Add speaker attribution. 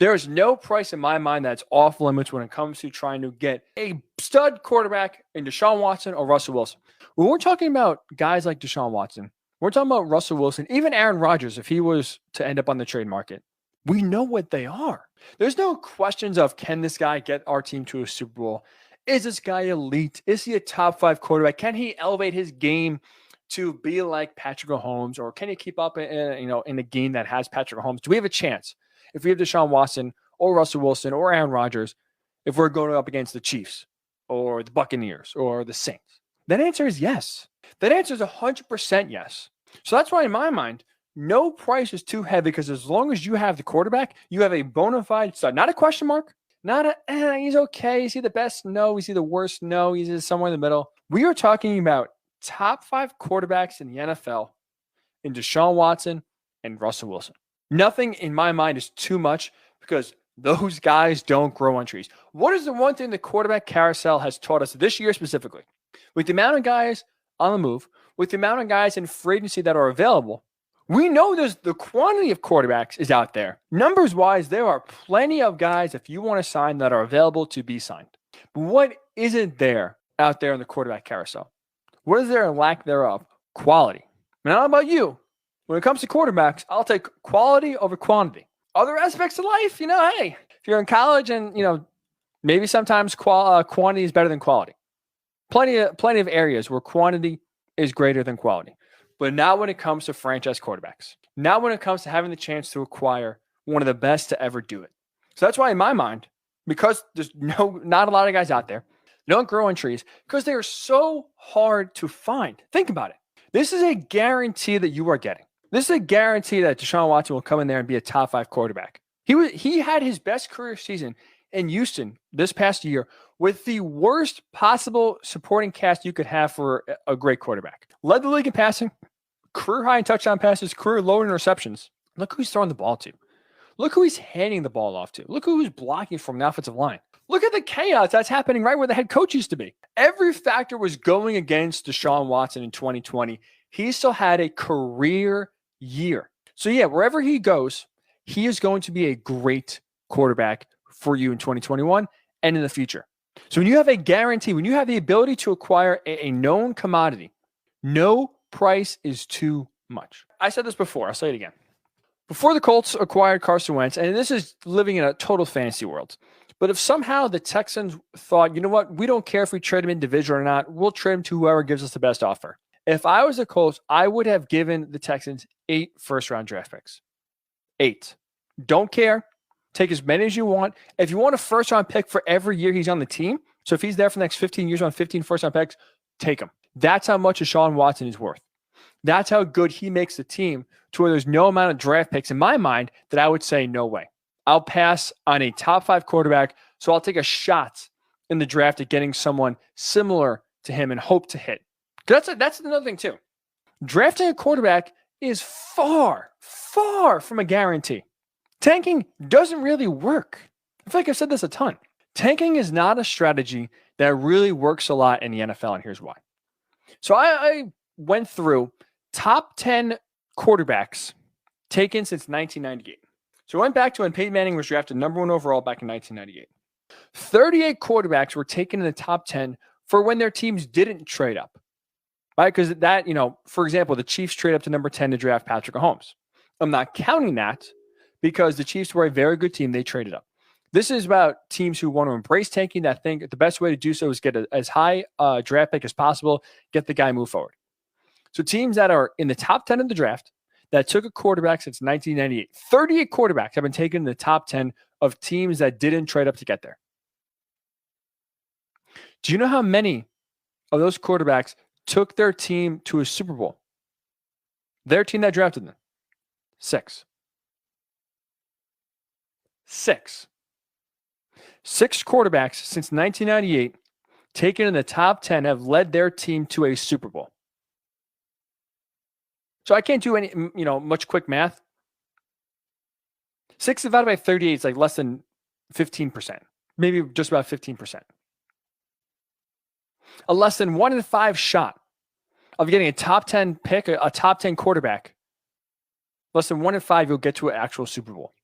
Speaker 1: There is no price in my mind that's off limits when it comes to trying to get a stud quarterback in DeShaun Watson or Russell Wilson. When we're talking about guys like DeShaun Watson, we're talking about Russell Wilson, even Aaron Rodgers, if he was to end up on the trade market, we know what they are. There's no questions of, can this guy get our team to a Super Bowl? Is this guy elite? Is he a top 5 quarterback? Can he elevate his game to be like Patrick Mahomes, or can he keep up in a game that has Patrick Mahomes? Do we have a chance if we have DeShaun Watson or Russell Wilson or Aaron Rodgers, if we're going up against the Chiefs or the Buccaneers or the Saints? That answer is yes. That answer is 100% yes. So that's why in my mind, no price is too heavy, because as long as you have the quarterback, you have a bona fide stud, not a question mark, not a, he's okay. Is he the best? No. Is he the worst? No. He's somewhere in the middle. We are talking about top 5 quarterbacks in the NFL in DeShaun Watson and Russell Wilson. Nothing in my mind is too much, because those guys don't grow on trees. What is the one thing the quarterback carousel has taught us this year specifically? With the amount of guys on the move, with the amount of guys in free agency that are available, we know there's the quantity of quarterbacks is out there. Numbers wise, there are plenty of guys, if you want to sign, that are available to be signed. But what isn't there out there in the quarterback carousel? What is there in lack thereof? Quality. I don't know about you. When it comes to quarterbacks, I'll take quality over quantity. Other aspects of life, hey, if you're in college and, maybe sometimes quantity is better than quality. Plenty of areas where quantity is greater than quality. But not when it comes to franchise quarterbacks. Not when it comes to having the chance to acquire one of the best to ever do it. So that's why in my mind, because there's not a lot of guys out there, they don't grow on trees, because they are so hard to find. Think about it. This is a guarantee that you are getting. This is a guarantee that DeShaun Watson will come in there and be a top 5 quarterback. He had his best career season in Houston this past year with the worst possible supporting cast you could have for a great quarterback. Led the league in passing, career high in touchdown passes, career low in interceptions. Look who he's throwing the ball to. Look who he's handing the ball off to. Look who he's blocking from the offensive line. Look at the chaos that's happening right where the head coach used to be. Every factor was going against DeShaun Watson in 2020. He still had a career year. So yeah, wherever he goes, he is going to be a great quarterback for you in 2021 and in the future. So when you have a guarantee, when you have the ability to acquire a known commodity, no price is too much. I said this before. I'll say it again. Before the Colts acquired Carson Wentz, and this is living in a total fantasy world, but if somehow the Texans thought, you know what, we don't care if we trade him individual or not, we'll trade him to whoever gives us the best offer. If I was the Colts, I would have given the Texans 8 first-round draft picks. 8. Don't care. Take as many as you want. If you want a first-round pick for every year he's on the team, so if he's there for the next 15 years on 15 first-round picks, take him. That's how much DeShaun Watson is worth. That's how good he makes the team, to where there's no amount of draft picks in my mind that I would say no way. I'll pass on a top 5 quarterback, so I'll take a shot in the draft at getting someone similar to him and hope to hit. That's another thing too. Drafting a quarterback is far, far from a guarantee. Tanking doesn't really work. I feel like I've said this a ton. Tanking is not a strategy that really works a lot in the NFL, and here's why. So I went through top 10 quarterbacks taken since 1998. So I went back to when Peyton Manning was drafted number 1 overall back in 1998. 38 quarterbacks were taken in the top 10 for when their teams didn't trade up. Right? Because that, for example, the Chiefs trade up to number 10 to draft Patrick Mahomes. I'm not counting that because the Chiefs were a very good team. They traded up. This is about teams who want to embrace tanking, that think the best way to do so is get as high a draft pick as possible, get the guy move forward. So teams that are in the top 10 of the draft that took a quarterback since 1998, 38 quarterbacks have been taken in the top 10 of teams that didn't trade up to get there. Do you know how many of those quarterbacks took their team to a Super Bowl? Their team that drafted them. 6. 6. 6 quarterbacks since 1998 taken in the top 10 have led their team to a Super Bowl. So I can't do any, much quick math. 6 divided by 38 is like less than 15%. Maybe just about 15%. A less than 1 in 5 shot of getting a top 10 pick, a top 10 quarterback. Less than 1 in 5, you'll get to an actual Super Bowl.